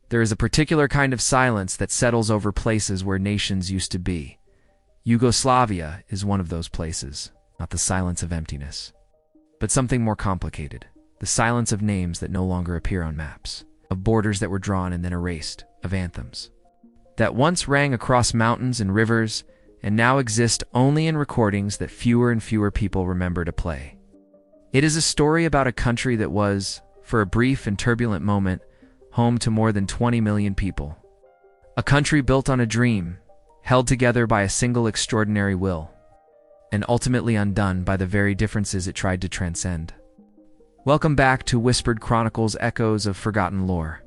There is a particular kind of silence that settles over places where nations used to be. Yugoslavia is one of those places, not the silence of emptiness, but something more complicated, the silence of names that no longer appear on maps, of borders that were drawn and then erased, of anthems that once rang across mountains and rivers and now exist only in recordings that fewer and fewer people remember to play. It is a story about a country that was, for a brief and turbulent moment, home to more than 20 million people. A country built on a dream, held together by a single extraordinary will, and ultimately undone by the very differences it tried to transcend. Welcome back to Whispered Chronicles, Echoes of Forgotten Lore.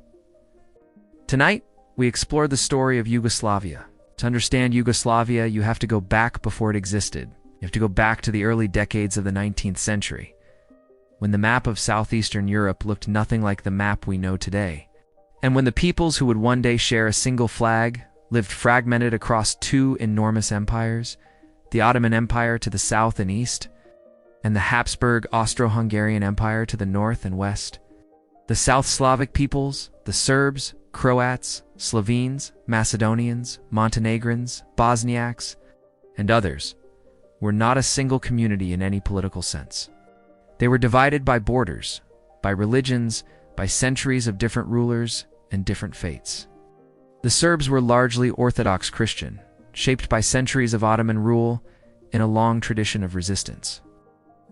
Tonight, we explore the story of Yugoslavia. To understand Yugoslavia, you have to go back before it existed. You have to go back to the early decades of the 19th century, when the map of southeastern Europe looked nothing like the map we know today, and when the peoples who would one day share a single flag lived fragmented across two enormous empires, the Ottoman Empire to the south and east, and the Habsburg Austro-Hungarian Empire to the north and west. The South Slavic peoples, the Serbs, Croats, Slovenes, Macedonians, Montenegrins, Bosniaks, and others, were not a single community in any political sense. They were divided by borders, by religions, by centuries of different rulers and different fates. The Serbs were largely Orthodox Christian, shaped by centuries of Ottoman rule in a long tradition of resistance.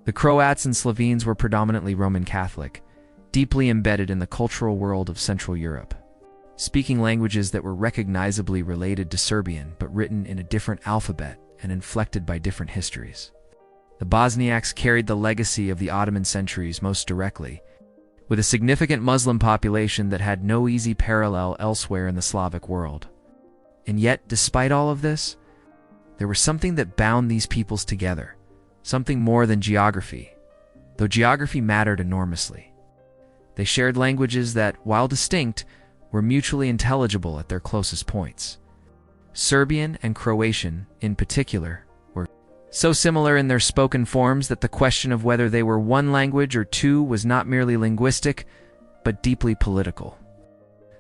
The Croats and Slovenes were predominantly Roman Catholic, deeply embedded in the cultural world of Central Europe, speaking languages that were recognizably related to Serbian but written in a different alphabet and inflected by different histories. The Bosniaks carried the legacy of the Ottoman centuries most directly, with a significant Muslim population that had no easy parallel elsewhere in the Slavic world. And yet, despite all of this, there was something that bound these peoples together, something more than geography, though geography mattered enormously. They shared languages that, while distinct, were mutually intelligible at their closest points. Serbian and Croatian, in particular, were so similar in their spoken forms that the question of whether they were one language or two was not merely linguistic, but deeply political.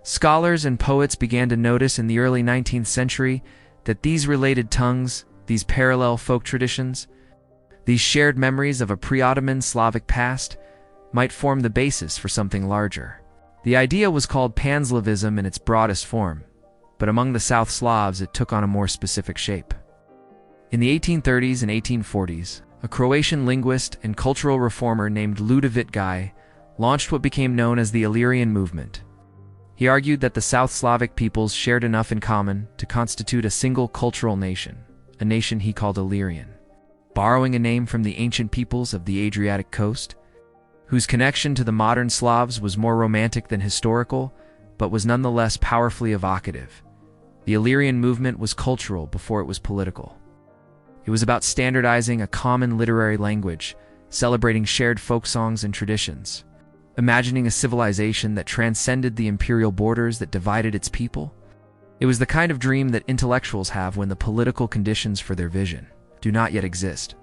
Scholars and poets began to notice in the early 19th century that these related tongues, these parallel folk traditions, these shared memories of a pre-Ottoman Slavic past, might form the basis for something larger. The idea was called Pan-Slavism in its broadest form, but among the South Slavs it took on a more specific shape. In the 1830s and 1840s, a Croatian linguist and cultural reformer named Ludovic Gaj launched what became known as the Illyrian movement. He argued that the South Slavic peoples shared enough in common to constitute a single cultural nation, a nation he called Illyrian, borrowing a name from the ancient peoples of the Adriatic coast, whose connection to the modern Slavs was more romantic than historical, but was nonetheless powerfully evocative. The Illyrian movement was cultural before it was political. It was about standardizing a common literary language, celebrating shared folk songs and traditions, imagining a civilization that transcended the imperial borders that divided its people. It was the kind of dream that intellectuals have when the political conditions for their vision do not yet exist.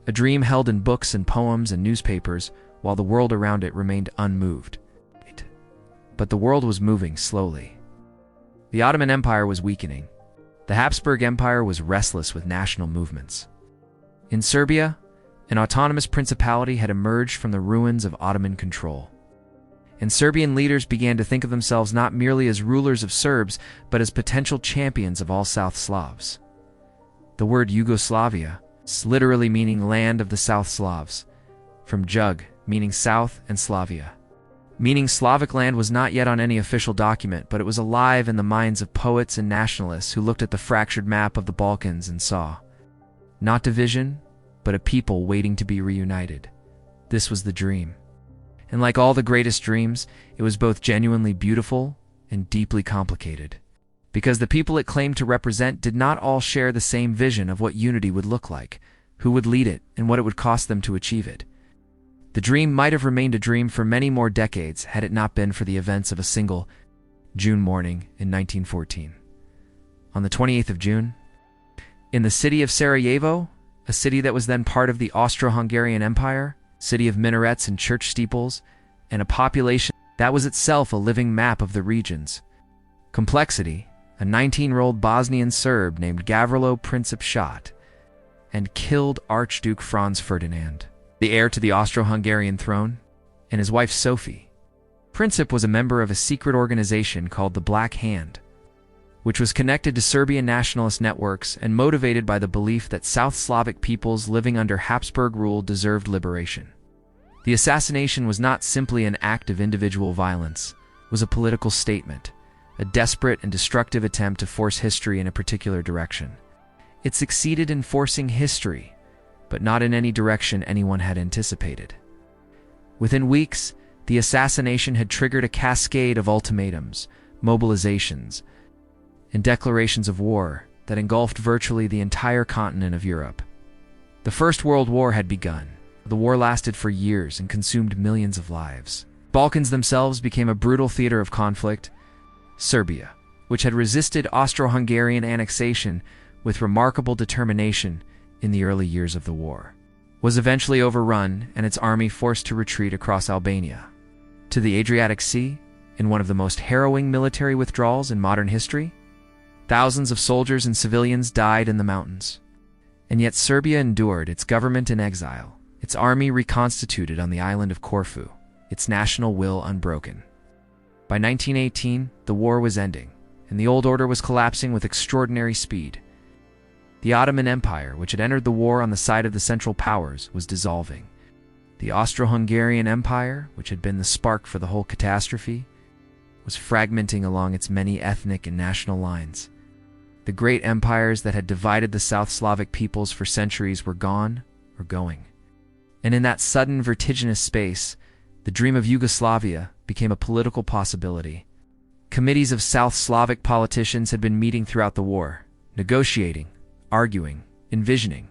A dream held in books and poems and newspapers while the world around it remained unmoved. But the world was moving slowly. The Ottoman Empire was weakening. The Habsburg Empire was restless with national movements. In Serbia, an autonomous principality had emerged from the ruins of Ottoman control. And Serbian leaders began to think of themselves not merely as rulers of Serbs, but as potential champions of all South Slavs. The word Yugoslavia, literally meaning land of the South Slavs, from Jug, meaning south, and Slavia, meaning Slavic land, was not yet on any official document, but it was alive in the minds of poets and nationalists who looked at the fractured map of the Balkans and saw, not division, but a people waiting to be reunited. This was the dream. And like all the greatest dreams, it was both genuinely beautiful and deeply complicated, because the people it claimed to represent did not all share the same vision of what unity would look like, who would lead it, and what it would cost them to achieve it. The dream might have remained a dream for many more decades had it not been for the events of a single June morning in 1914. On the 28th of June, in the city of Sarajevo, a city that was then part of the Austro-Hungarian Empire, city of minarets and church steeples, and a population that was itself a living map of the regions, Complexity: a 19-year-old Bosnian Serb named Gavrilo Princip shot and killed Archduke Franz Ferdinand, the heir to the Austro-Hungarian throne, and his wife Sophie. Princip was a member of a secret organization called the Black Hand, which was connected to Serbian nationalist networks and motivated by the belief that South Slavic peoples living under Habsburg rule deserved liberation. The assassination was not simply an act of individual violence, it was a political statement, a desperate and destructive attempt to force history in a particular direction. It succeeded in forcing history, but not in any direction anyone had anticipated. Within weeks, the assassination had triggered a cascade of ultimatums, mobilizations, and declarations of war that engulfed virtually the entire continent of Europe. The First World War had begun. The war lasted for years and consumed millions of lives. Balkans themselves became a brutal theater of conflict. Serbia, which had resisted Austro-Hungarian annexation with remarkable determination in the early years of the war, was eventually overrun and its army forced to retreat across Albania to the Adriatic Sea in one of the most harrowing military withdrawals in modern history. Thousands of soldiers and civilians died in the mountains. And yet Serbia endured, its government in exile, its army reconstituted on the island of Corfu, its national will unbroken. By 1918, the war was ending, and the old order was collapsing with extraordinary speed. The Ottoman Empire, which had entered the war on the side of the Central Powers, was dissolving. The Austro-Hungarian Empire, which had been the spark for the whole catastrophe, was fragmenting along its many ethnic and national lines. The great empires that had divided the South Slavic peoples for centuries were gone or going. And in that sudden, vertiginous space, the dream of Yugoslavia became a political possibility. Committees of South Slavic politicians had been meeting throughout the war, negotiating, arguing, envisioning.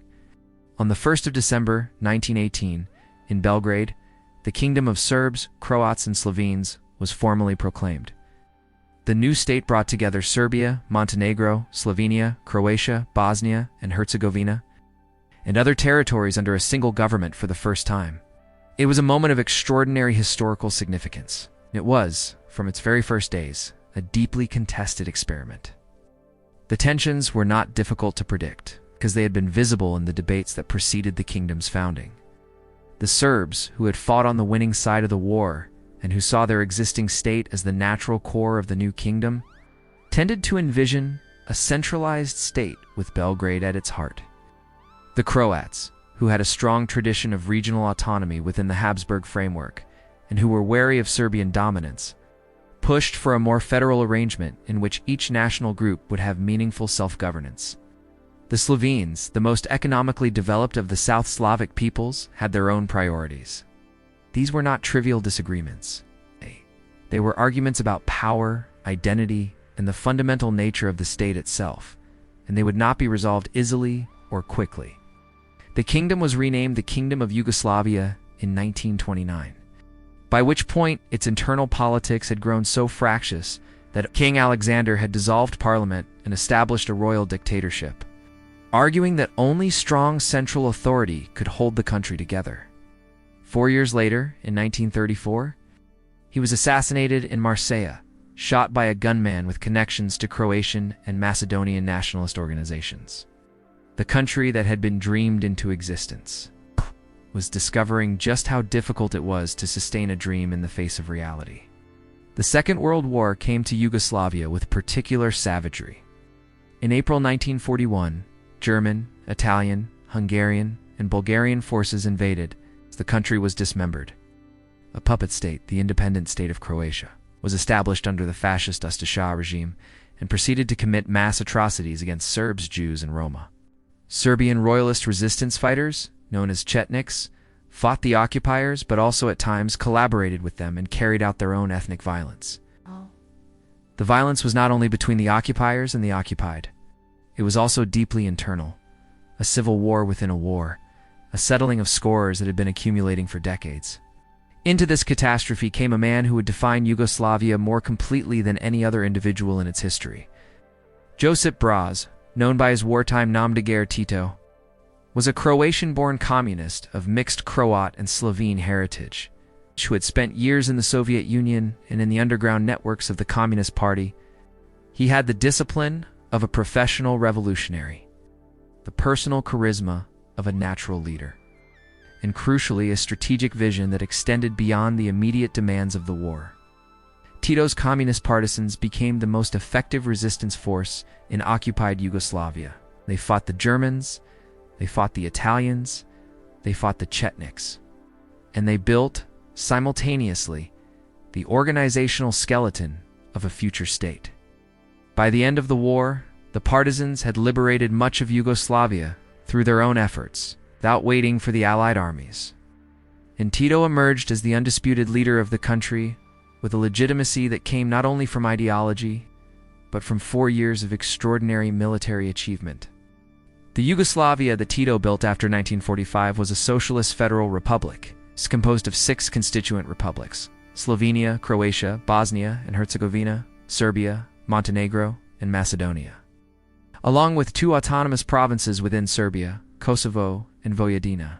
On the 1st of December, 1918, in Belgrade, the Kingdom of Serbs, Croats, and Slovenes was formally proclaimed. The new state brought together Serbia, Montenegro, Slovenia, Croatia, Bosnia, and Herzegovina, and other territories under a single government for the first time. It was a moment of extraordinary historical significance. It was, from its very first days, a deeply contested experiment. The tensions were not difficult to predict, because they had been visible in the debates that preceded the kingdom's founding. The Serbs, who had fought on the winning side of the war, and who saw their existing state as the natural core of the new kingdom, tended to envision a centralized state with Belgrade at its heart. The Croats, who had a strong tradition of regional autonomy within the Habsburg framework, and who were wary of Serbian dominance, pushed for a more federal arrangement in which each national group would have meaningful self-governance. The Slovenes, the most economically developed of the South Slavic peoples, had their own priorities. These were not trivial disagreements. They were arguments about power, identity, and the fundamental nature of the state itself, and they would not be resolved easily or quickly. The kingdom was renamed the Kingdom of Yugoslavia in 1929, by which point its internal politics had grown so fractious that King Alexander had dissolved parliament and established a royal dictatorship, arguing that only strong central authority could hold the country together. 4 years later, in 1934, he was assassinated in Marseille, shot by a gunman with connections to Croatian and Macedonian nationalist organizations. The country that had been dreamed into existence was discovering just how difficult it was to sustain a dream in the face of reality. The Second World War came to Yugoslavia with particular savagery. In April 1941, German, Italian, Hungarian, and Bulgarian forces invaded. The country was dismembered. A puppet state, the independent state of Croatia, was established under the fascist Ustaša regime and proceeded to commit mass atrocities against Serbs, Jews, and Roma. Serbian royalist resistance fighters, known as Chetniks, fought the occupiers but also at times collaborated with them and carried out their own ethnic violence. The violence was not only between the occupiers and the occupied. It was also deeply internal, a civil war within a war, a settling of scores that had been accumulating for decades. Into this catastrophe came a man who would define Yugoslavia more completely than any other individual in its history. Josip Broz, known by his wartime nom de guerre Tito, was a Croatian-born communist of mixed Croat and Slovene heritage, who had spent years in the Soviet Union and in the underground networks of the Communist Party. He had the discipline of a professional revolutionary, the personal charisma of a natural leader, and crucially, a strategic vision that extended beyond the immediate demands of the war. Tito's communist partisans became the most effective resistance force in occupied Yugoslavia. They fought the Germans, they fought the Italians, they fought the Chetniks, and they built, simultaneously, the organizational skeleton of a future state. By the end of the war, the partisans had liberated much of Yugoslavia through their own efforts, without waiting for the Allied armies. And Tito emerged as the undisputed leader of the country, with a legitimacy that came not only from ideology, but from 4 years of extraordinary military achievement. The Yugoslavia that Tito built after 1945 was a socialist federal republic, composed of 6 constituent republics: Slovenia, Croatia, Bosnia and Herzegovina, Serbia, Montenegro, and Macedonia, along with 2 autonomous provinces within Serbia, Kosovo and Vojvodina.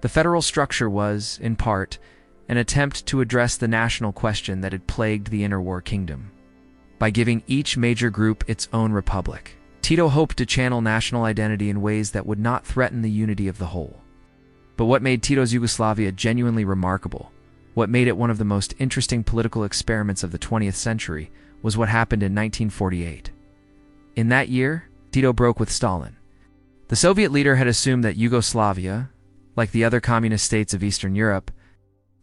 The federal structure was, in part, an attempt to address the national question that had plagued the interwar kingdom. By giving each major group its own republic, Tito hoped to channel national identity in ways that would not threaten the unity of the whole. But what made Tito's Yugoslavia genuinely remarkable, what made it one of the most interesting political experiments of the 20th century, was what happened in 1948. In that year, Tito broke with Stalin. The Soviet leader had assumed that Yugoslavia, like the other communist states of Eastern Europe,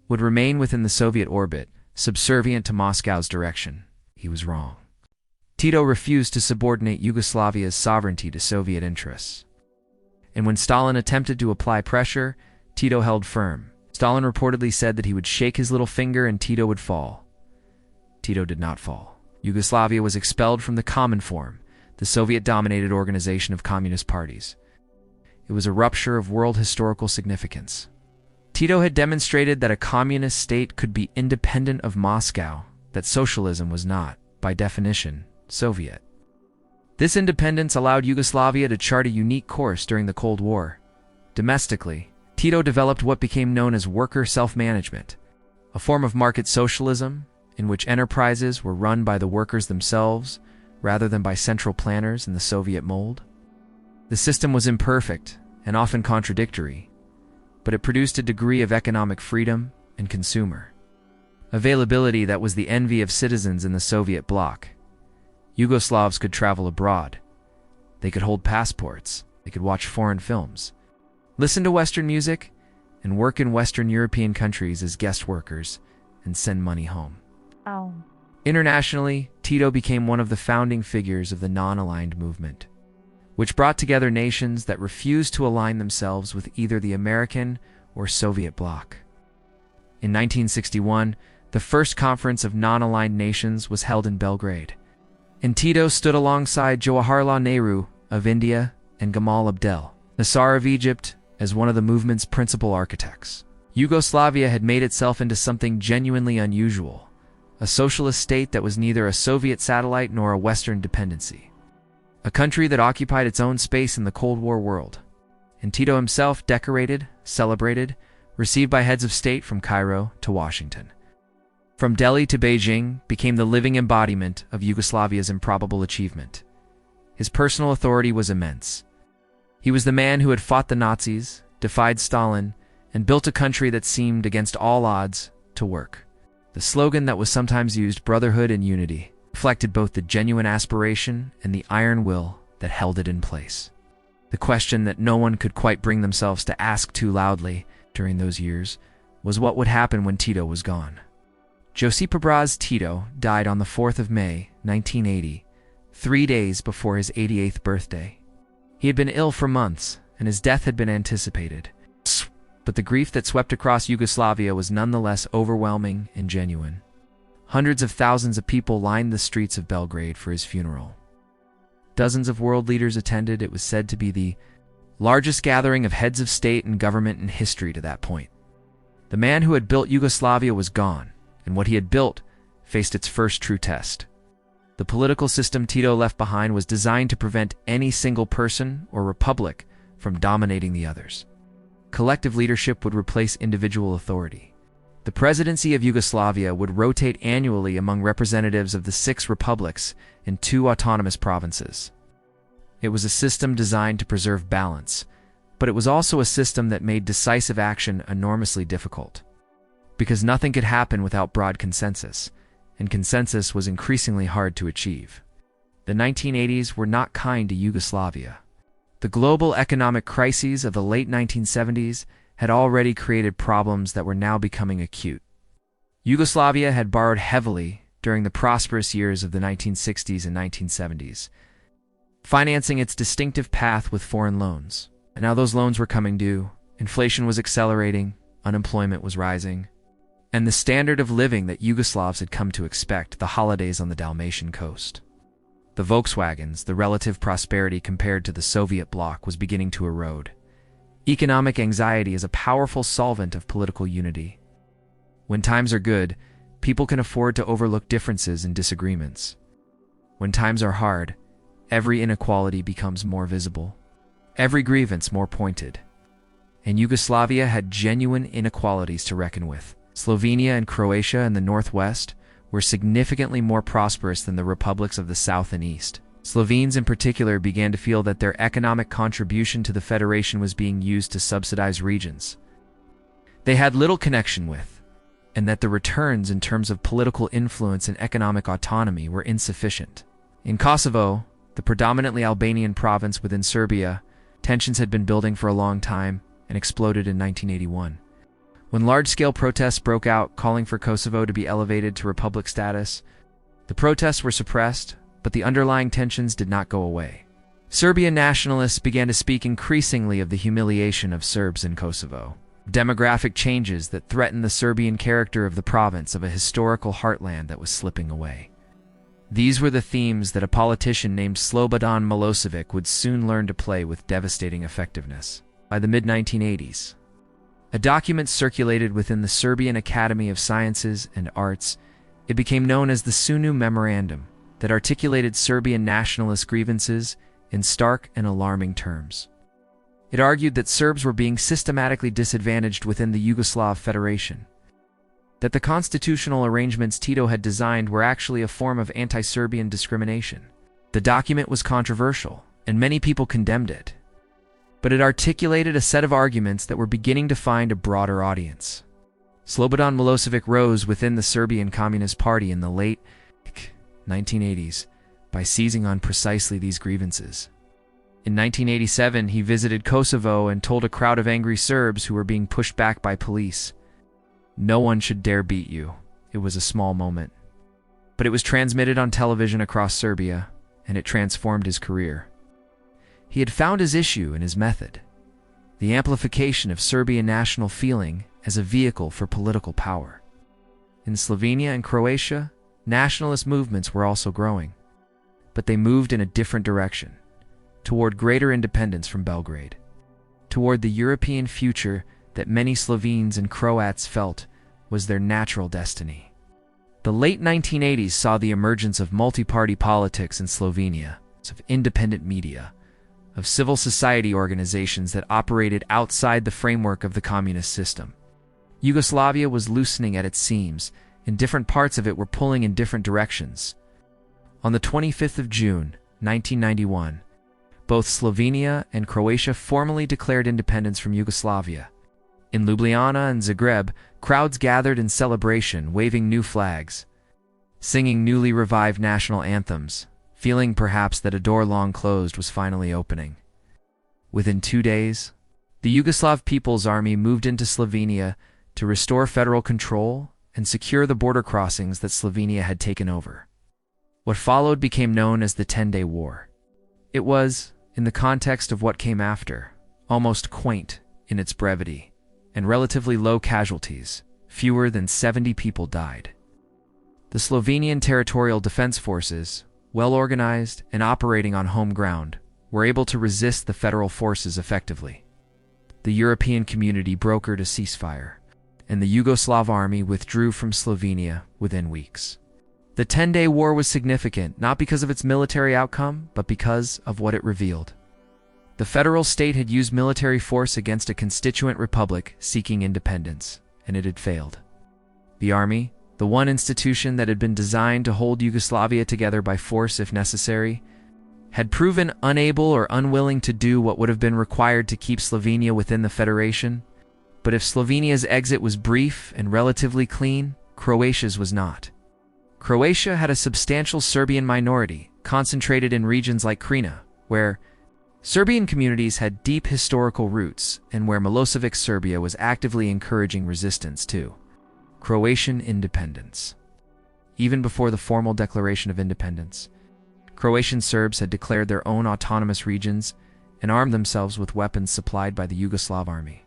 would remain within the Soviet orbit, subservient to Moscow's direction. He was wrong. Tito refused to subordinate Yugoslavia's sovereignty to Soviet interests. And when Stalin attempted to apply pressure, Tito held firm. Stalin reportedly said that he would shake his little finger and Tito would fall. Tito did not fall. Yugoslavia was expelled from the Cominform, the Soviet-dominated organization of communist parties. It was a rupture of world historical significance. Tito had demonstrated that a communist state could be independent of Moscow, that socialism was not, by definition, Soviet. This independence allowed Yugoslavia to chart a unique course during the Cold War. Domestically, Tito developed what became known as worker self-management, a form of market socialism in which enterprises were run by the workers themselves rather than by central planners in the Soviet mold. The system was imperfect and often contradictory, but it produced a degree of economic freedom and consumer availability that was the envy of citizens in the Soviet bloc. Yugoslavs could travel abroad. They could hold passports. They could watch foreign films, listen to Western music, and work in Western European countries as guest workers and send money home. Oh. Internationally, Tito became one of the founding figures of the non-aligned movement, which brought together nations that refused to align themselves with either the American or Soviet bloc. In 1961, the first conference of non-aligned nations was held in Belgrade, and Tito stood alongside Jawaharlal Nehru of India and Gamal Abdel Nasser of Egypt as one of the movement's principal architects. Yugoslavia had made itself into something genuinely unusual, a socialist state that was neither a Soviet satellite nor a Western dependency. A country that occupied its own space in the Cold War world. And Tito himself decorated, celebrated, received by heads of state from Cairo to Washington. From Delhi to Beijing, became the living embodiment of Yugoslavia's improbable achievement. His personal authority was immense. He was the man who had fought the Nazis, defied Stalin, and built a country that seemed, against all odds, to work. The slogan that was sometimes used, brotherhood and unity, reflected both the genuine aspiration and the iron will that held it in place. The question that no one could quite bring themselves to ask too loudly during those years was what would happen when Tito was gone. Josip Broz Tito died on the 4th of May, 1980, 3 days before his 88th birthday. He had been ill for months, and his death had been anticipated. But the grief that swept across Yugoslavia was nonetheless overwhelming and genuine. Hundreds of thousands of people lined the streets of Belgrade for his funeral. Dozens of world leaders attended. It was said to be the largest gathering of heads of state and government in history to that point. The man who had built Yugoslavia was gone, and what he had built faced its first true test. The political system Tito left behind was designed to prevent any single person or republic from dominating the others. Collective leadership would replace individual authority. The presidency of Yugoslavia would rotate annually among representatives of the 6 republics and 2 autonomous provinces. It was a system designed to preserve balance, but it was also a system that made decisive action enormously difficult. Because nothing could happen without broad consensus, and consensus was increasingly hard to achieve. The 1980s were not kind to Yugoslavia. The global economic crises of the late 1970s had already created problems that were now becoming acute. Yugoslavia had borrowed heavily during the prosperous years of the 1960s and 1970s, financing its distinctive path with foreign loans. And now those loans were coming due, inflation was accelerating, unemployment was rising, and the standard of living that Yugoslavs had come to expect, the holidays on the Dalmatian coast. The Volkswagens, the relative prosperity compared to the Soviet bloc, was beginning to erode. Economic anxiety is a powerful solvent of political unity. When times are good, people can afford to overlook differences and disagreements. When times are hard, every inequality becomes more visible, every grievance more pointed. And Yugoslavia had genuine inequalities to reckon with. Slovenia and Croatia in the northwest were significantly more prosperous than the republics of the south and east. Slovenes in particular began to feel that their economic contribution to the federation was being used to subsidize regions they had little connection with, and that the returns in terms of political influence and economic autonomy were insufficient. In Kosovo, the predominantly Albanian province within Serbia, tensions had been building for a long time and exploded in 1981. When large-scale protests broke out calling for Kosovo to be elevated to republic status, the protests were suppressed, but the underlying tensions did not go away. Serbian nationalists began to speak increasingly of the humiliation of Serbs in Kosovo, demographic changes that threatened the Serbian character of the province, of a historical heartland that was slipping away. These were the themes that a politician named Slobodan Milosevic would soon learn to play with devastating effectiveness. By the mid-1980s, a document circulated within the Serbian Academy of Sciences and Arts. It became known as the Sunu Memorandum, that articulated Serbian nationalist grievances in stark and alarming terms. It argued that Serbs were being systematically disadvantaged within the Yugoslav Federation, that the constitutional arrangements Tito had designed were actually a form of anti-Serbian discrimination. The document was controversial, and many people condemned it, but it articulated a set of arguments that were beginning to find a broader audience. Slobodan Milosevic rose within the Serbian Communist Party in the late 1980s by seizing on precisely these grievances. In 1987, he visited Kosovo and told a crowd of angry Serbs who were being pushed back by police, "No one should dare beat you." It was a small moment, but it was transmitted on television across Serbia, and it transformed his career. He had found his issue in his method, the amplification of Serbian national feeling as a vehicle for political power. In Slovenia and Croatia, nationalist movements were also growing, but they moved in a different direction, toward greater independence from Belgrade, toward the European future that many Slovenes and Croats felt was their natural destiny. The late 1980s saw the emergence of multi-party politics in Slovenia, of independent media, of civil society organizations that operated outside the framework of the communist system. Yugoslavia was loosening at its seams, and different parts of it were pulling in different directions. On the 25th of June, 1991, both Slovenia and Croatia formally declared independence from Yugoslavia. In Ljubljana and Zagreb, crowds gathered in celebration, waving new flags, singing newly revived national anthems, feeling perhaps that a door long closed was finally opening. Within 2 days, the Yugoslav People's Army moved into Slovenia to restore federal control and secure the border crossings that Slovenia had taken over. What followed became known as the 10-Day War. It was, in the context of what came after, almost quaint in its brevity and relatively low casualties. Fewer than 70 people died. The Slovenian Territorial Defense Forces, well organized and operating on home ground, were able to resist the federal forces effectively. The European community brokered a ceasefire, and the Yugoslav army withdrew from Slovenia within weeks. The 10-Day War was significant not because of its military outcome, but because of what it revealed. The federal state had used military force against a constituent republic seeking independence, and it had failed. The army, the one institution that had been designed to hold Yugoslavia together by force if necessary, had proven unable or unwilling to do what would have been required to keep Slovenia within the Federation. But if Slovenia's exit was brief and relatively clean, Croatia's was not. Croatia had a substantial Serbian minority, concentrated in regions like Krina, where Serbian communities had deep historical roots and where Milosevic Serbia was actively encouraging resistance to Croatian independence. Even before the formal declaration of independence, Croatian Serbs had declared their own autonomous regions and armed themselves with weapons supplied by the Yugoslav army.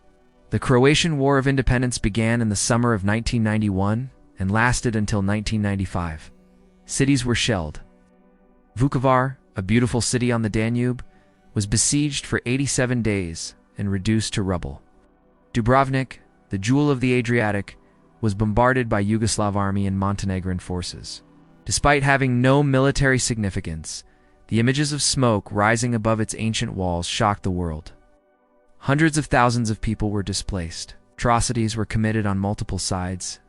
The Croatian War of Independence began in the summer of 1991 and lasted until 1995. Cities were shelled. Vukovar, a beautiful city on the Danube, was besieged for 87 days and reduced to rubble. Dubrovnik, the jewel of the Adriatic, was bombarded by Yugoslav army and Montenegrin forces. Despite having no military significance, the images of smoke rising above its ancient walls shocked the world. Hundreds of thousands of people were displaced. Atrocities were committed on multiple sides,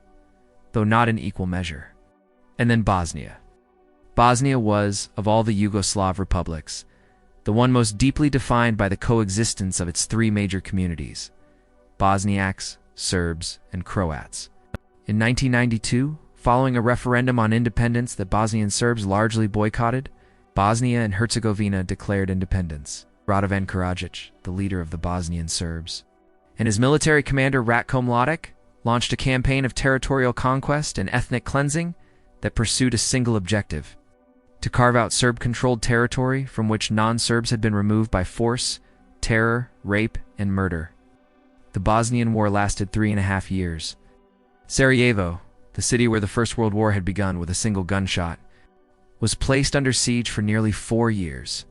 though not in equal measure. And then Bosnia. Bosnia was, of all the Yugoslav republics, the one most deeply defined by the coexistence of its three major communities: Bosniaks, Serbs, and Croats. In 1992, following a referendum on independence that Bosnian Serbs largely boycotted, Bosnia and Herzegovina declared independence. Radovan Karadzic, the leader of the Bosnian Serbs, and his military commander Ratko Mladic launched a campaign of territorial conquest and ethnic cleansing that pursued a single objective: to carve out Serb-controlled territory from which non-Serbs had been removed by force, terror, rape, and murder. The Bosnian War lasted 3.5 years. Sarajevo, the city where the First World War had begun with a single gunshot, was placed under siege for nearly 4 years,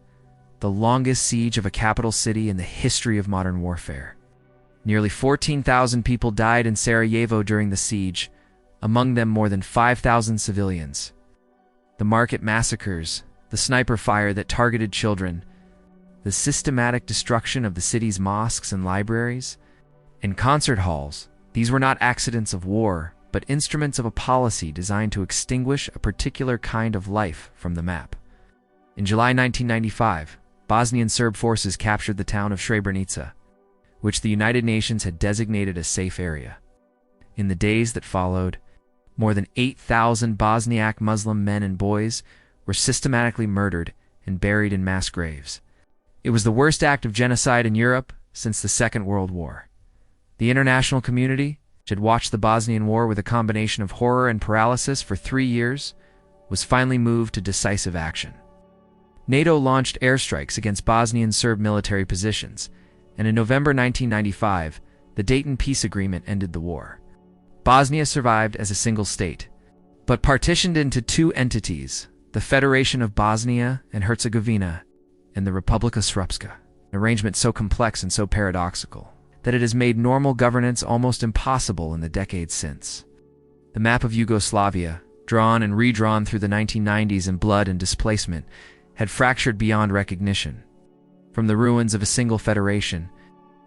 the longest siege of a capital city in the history of modern warfare. Nearly 14,000 people died in Sarajevo during the siege, among them more than 5,000 civilians. The market massacres, the sniper fire that targeted children, the systematic destruction of the city's mosques and libraries, and concert halls, these were not accidents of war, but instruments of a policy designed to extinguish a particular kind of life from the map. In July 1995, Bosnian Serb forces captured the town of Srebrenica, which the United Nations had designated a safe area. In the days that followed, more than 8,000 Bosniak Muslim men and boys were systematically murdered and buried in mass graves. It was the worst act of genocide in Europe since the Second World War. The international community, which had watched the Bosnian War with a combination of horror and paralysis for 3 years, was finally moved to decisive action. NATO launched airstrikes against Bosnian Serb military positions, and in November 1995, the Dayton Peace Agreement ended the war. Bosnia survived as a single state, but partitioned into two entities: the Federation of Bosnia and Herzegovina and the Republika Srpska, an arrangement so complex and so paradoxical that it has made normal governance almost impossible in the decades since. The map of Yugoslavia, drawn and redrawn through the 1990s in blood and displacement, had fractured beyond recognition. From the ruins of a single federation,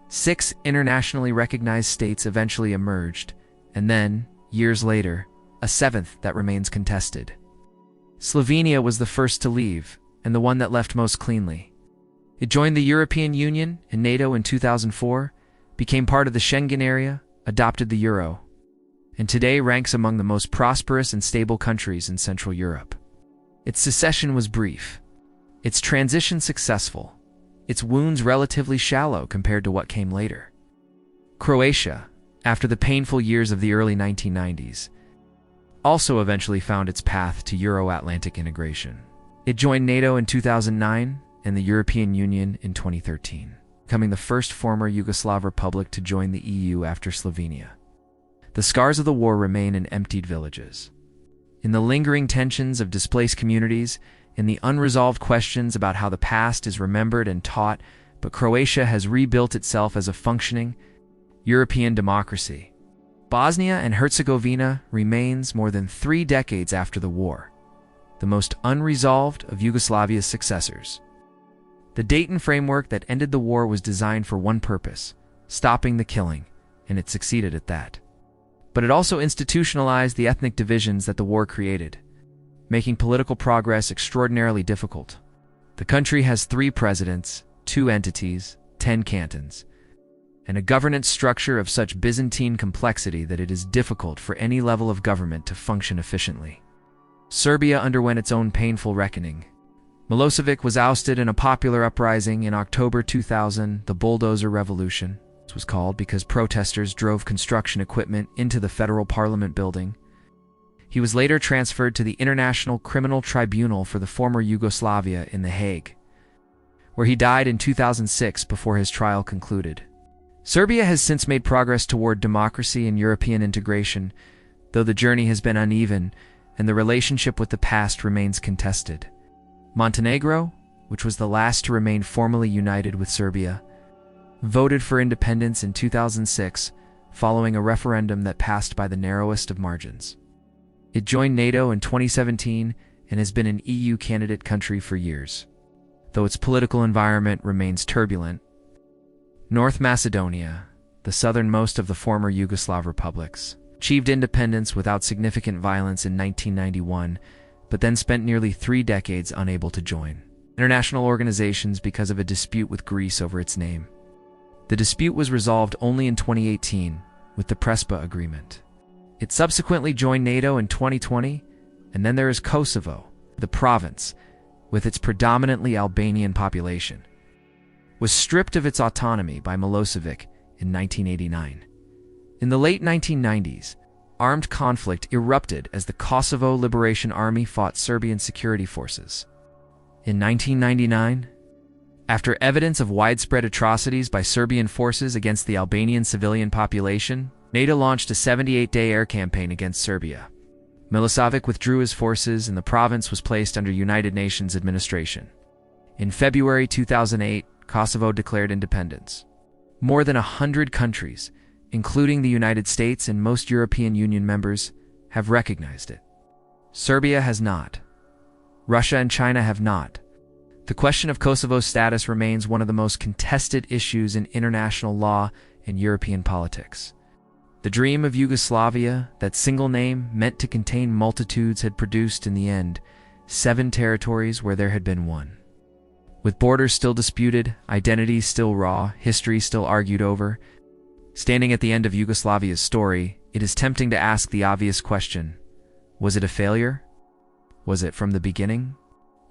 6 internationally recognized states eventually emerged, and then, years later, a 7th that remains contested. Slovenia was the first to leave, and the one that left most cleanly. It joined the European Union and NATO in 2004, became part of the Schengen area, adopted the euro, and today ranks among the most prosperous and stable countries in Central Europe. Its secession was brief, its transition successful, its wounds relatively shallow compared to what came later. Croatia, after the painful years of the early 1990s, also eventually found its path to Euro-Atlantic integration. It joined NATO in 2009 and the European Union in 2013, becoming the first former Yugoslav republic to join the EU after Slovenia. The scars of the war remain in emptied villages, in the lingering tensions of displaced communities, in the unresolved questions about how the past is remembered and taught, but Croatia has rebuilt itself as a functioning European democracy. Bosnia and Herzegovina remains more than 3 decades after the war, the most unresolved of Yugoslavia's successors. The Dayton framework that ended the war was designed for one purpose: stopping the killing, and it succeeded at that. But it also institutionalized the ethnic divisions that the war created, making political progress extraordinarily difficult. The country has 3 presidents, 2 entities, 10 cantons, and a governance structure of such Byzantine complexity that it is difficult for any level of government to function efficiently. Serbia underwent its own painful reckoning. Milosevic was ousted in a popular uprising in October 2000, the Bulldozer Revolution. This was called because protesters drove construction equipment into the federal parliament building. He was later transferred to the International Criminal Tribunal for the former Yugoslavia in The Hague, where he died in 2006 before his trial concluded. Serbia has since made progress toward democracy and European integration, though the journey has been uneven and the relationship with the past remains contested. Montenegro, which was the last to remain formally united with Serbia, voted for independence in 2006 following a referendum that passed by the narrowest of margins. It joined NATO in 2017 and has been an EU candidate country for years, though its political environment remains turbulent. North Macedonia, the southernmost of the former Yugoslav republics, achieved independence without significant violence in 1991, but then spent nearly 3 decades unable to join international organizations because of a dispute with Greece over its name. The dispute was resolved only in 2018 with the Prespa Agreement. It subsequently joined NATO in 2020, and then there is Kosovo, the province, with its predominantly Albanian population, was stripped of its autonomy by Milosevic in 1989. In the late 1990s, armed conflict erupted as the Kosovo Liberation Army fought Serbian security forces. In 1999, after evidence of widespread atrocities by Serbian forces against the Albanian civilian population, NATO launched a 78-day air campaign against Serbia. Milosevic withdrew his forces and the province was placed under United Nations administration. In February 2008, Kosovo declared independence. More than 100 countries, including the United States and most European Union members, have recognized it. Serbia has not. Russia and China have not. The question of Kosovo's status remains one of the most contested issues in international law and European politics. The dream of Yugoslavia, that single name meant to contain multitudes, had produced in the end 7 territories where there had been 1. With borders still disputed, identities still raw, history still argued over, standing at the end of Yugoslavia's story, it is tempting to ask the obvious question: was it a failure? Was it from the beginning?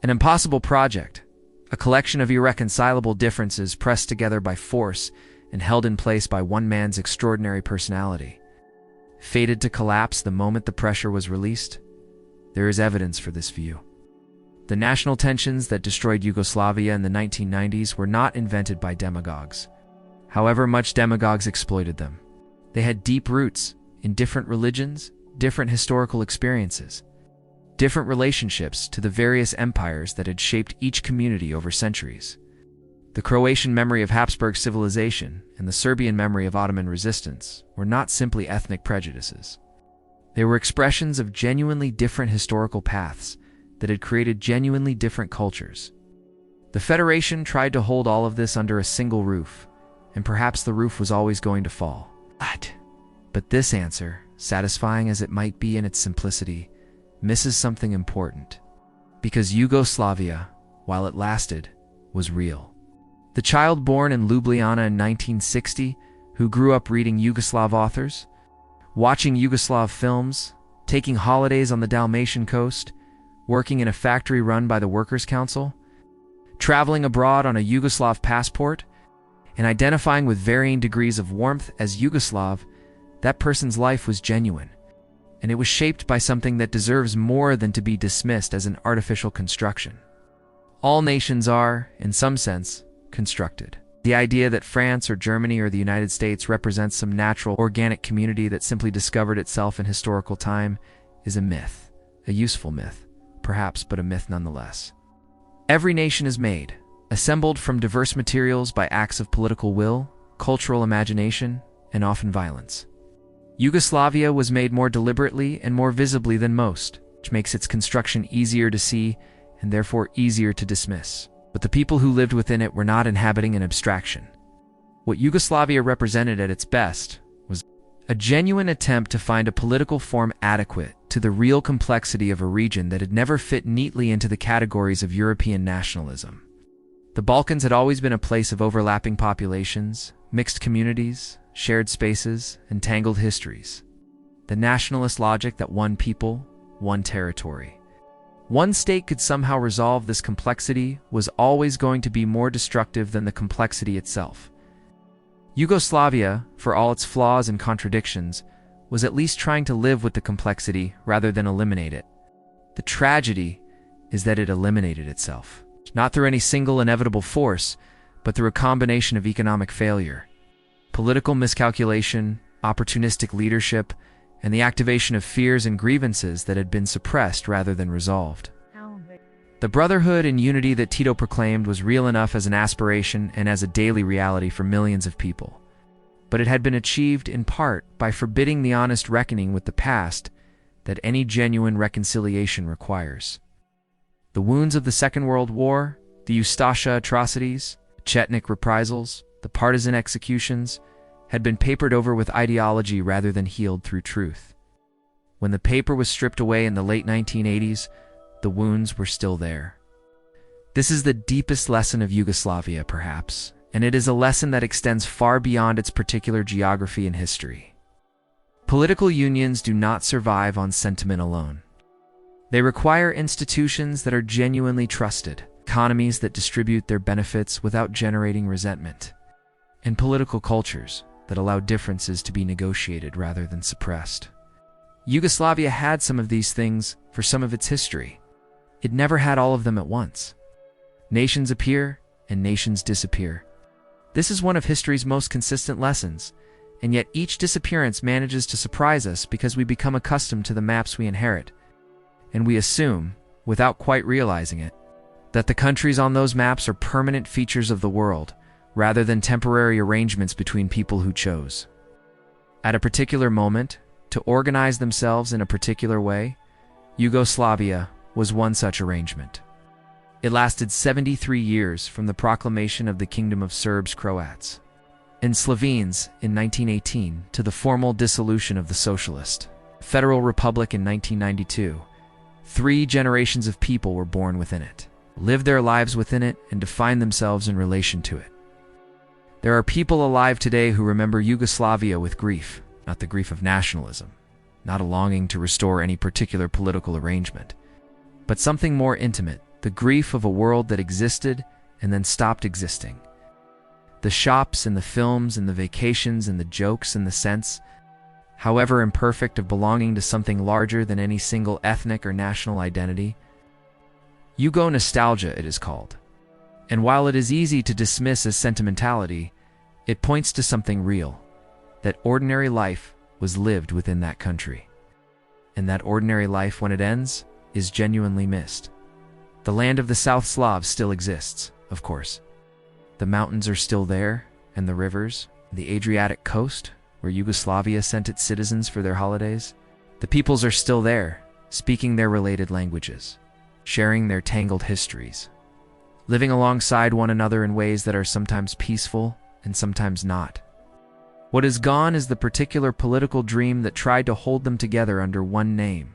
An impossible project, a collection of irreconcilable differences pressed together by force and held in place by one man's extraordinary personality. Fated to collapse the moment the pressure was released? There is evidence for this view. The national tensions that destroyed Yugoslavia in the 1990s were not invented by demagogues. However much demagogues exploited them. They had deep roots in different religions, different historical experiences, different relationships to the various empires that had shaped each community over centuries. The Croatian memory of Habsburg civilization and the Serbian memory of Ottoman resistance were not simply ethnic prejudices. They were expressions of genuinely different historical paths that had created genuinely different cultures. The Federation tried to hold all of this under a single roof, and perhaps the roof was always going to fall. But this answer, satisfying as it might be in its simplicity, misses something important. Because Yugoslavia, while it lasted, was real. The child born in Ljubljana in 1960, who grew up reading Yugoslav authors, watching Yugoslav films, taking holidays on the Dalmatian coast, working in a factory run by the Workers' Council, traveling abroad on a Yugoslav passport, and identifying with varying degrees of warmth as Yugoslav, that person's life was genuine, and it was shaped by something that deserves more than to be dismissed as an artificial construction. All nations are, in some sense, constructed. The idea that France or Germany or the United States represents some natural, organic community that simply discovered itself in historical time is a myth, a useful myth, perhaps, but a myth nonetheless. Every nation is made, assembled from diverse materials by acts of political will, cultural imagination, and often violence. Yugoslavia was made more deliberately and more visibly than most, which makes its construction easier to see and therefore easier to dismiss. But the people who lived within it were not inhabiting an abstraction. What Yugoslavia represented at its best was a genuine attempt to find a political form adequate to the real complexity of a region that had never fit neatly into the categories of European nationalism. The Balkans had always been a place of overlapping populations, mixed communities, shared spaces, and tangled histories. The nationalist logic that one people, one territory, one state could somehow resolve this complexity was always going to be more destructive than the complexity itself. Yugoslavia, for all its flaws and contradictions, was at least trying to live with the complexity rather than eliminate it. The tragedy is that it eliminated itself, not through any single inevitable force, but through a combination of economic failure, political miscalculation, opportunistic leadership, and the activation of fears and grievances that had been suppressed rather than resolved. The brotherhood and unity that Tito proclaimed was real enough as an aspiration and as a daily reality for millions of people. But it had been achieved in part by forbidding the honest reckoning with the past that any genuine reconciliation requires. The wounds of the Second World War, the Ustasha atrocities, the Chetnik reprisals, the partisan executions, had been papered over with ideology rather than healed through truth. When the paper was stripped away in the late 1980s, the wounds were still there. This is the deepest lesson of Yugoslavia, perhaps, and it is a lesson that extends far beyond its particular geography and history. Political unions do not survive on sentiment alone. They require institutions that are genuinely trusted, economies that distribute their benefits without generating resentment, and political cultures that allow differences to be negotiated rather than suppressed. Yugoslavia had some of these things for some of its history. It never had all of them at once. Nations appear and nations disappear. This is one of history's most consistent lessons, and yet each disappearance manages to surprise us because we become accustomed to the maps we inherit, and we assume, without quite realizing it, that the countries on those maps are permanent features of the world, rather than temporary arrangements between people who chose, at a particular moment, to organize themselves in a particular way. Yugoslavia was one such arrangement. It lasted 73 years from the proclamation of the Kingdom of Serbs, Croats, and Slovenes in 1918 to the formal dissolution of the Socialist Federal Republic in 1992. 3 generations of people were born within it, lived their lives within it, and defined themselves in relation to it. There are people alive today who remember Yugoslavia with grief, not the grief of nationalism, not a longing to restore any particular political arrangement, but something more intimate, the grief of a world that existed and then stopped existing. The shops and the films and the vacations and the jokes and the sense, however imperfect, of belonging to something larger than any single ethnic or national identity. Yugo-nostalgia it is called. And while it is easy to dismiss as sentimentality, it points to something real, that ordinary life was lived within that country. And that ordinary life, when it ends, is genuinely missed. The land of the South Slavs still exists, of course. The mountains are still there, and the rivers, the Adriatic coast, where Yugoslavia sent its citizens for their holidays. The peoples are still there, speaking their related languages, sharing their tangled histories, living alongside one another in ways that are sometimes peaceful and sometimes not. What is gone is the particular political dream that tried to hold them together under one name.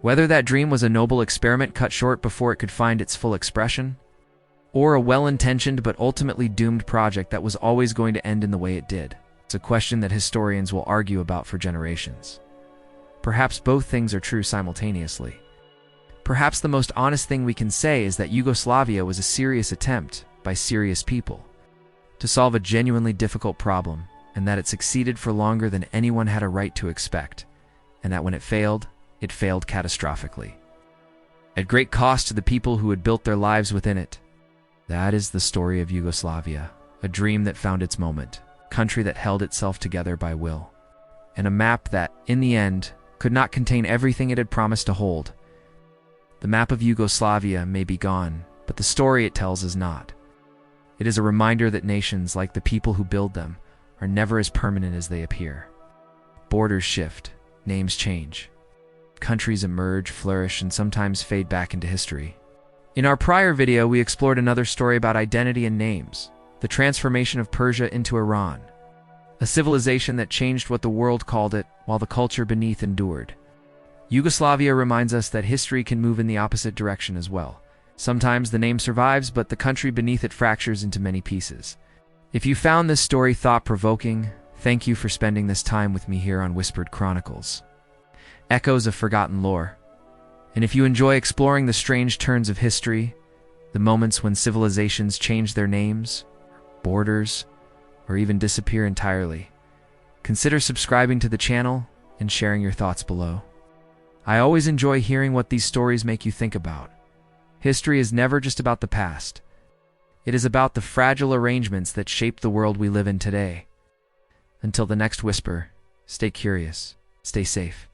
Whether that dream was a noble experiment cut short before it could find its full expression, or a well-intentioned but ultimately doomed project that was always going to end in the way it did, it's a question that historians will argue about for generations. Perhaps both things are true simultaneously. Perhaps the most honest thing we can say is that Yugoslavia was a serious attempt by serious people to solve a genuinely difficult problem, and that it succeeded for longer than anyone had a right to expect, and that when it failed catastrophically, at great cost to the people who had built their lives within it. That is the story of Yugoslavia, a dream that found its moment, a country that held itself together by will, and a map that, in the end, could not contain everything it had promised to hold. The map of Yugoslavia may be gone, but the story it tells is not. It is a reminder that nations, like the people who build them, are never as permanent as they appear. Borders shift, names change. Countries emerge, flourish, and sometimes fade back into history. In our prior video, we explored another story about identity and names, the transformation of Persia into Iran. a civilization that changed what the world called it while the culture beneath endured. Yugoslavia reminds us that history can move in the opposite direction as well. Sometimes the name survives, but the country beneath it fractures into many pieces. If you found this story thought-provoking, thank you for spending this time with me here on Whispered Chronicles. Echoes of forgotten lore. And if you enjoy exploring the strange turns of history, the moments when civilizations change their names, borders, or even disappear entirely, consider subscribing to the channel and sharing your thoughts below. I always enjoy hearing what these stories make you think about. History is never just about the past. It is about the fragile arrangements that shape the world we live in today. Until the next whisper, stay curious, stay safe.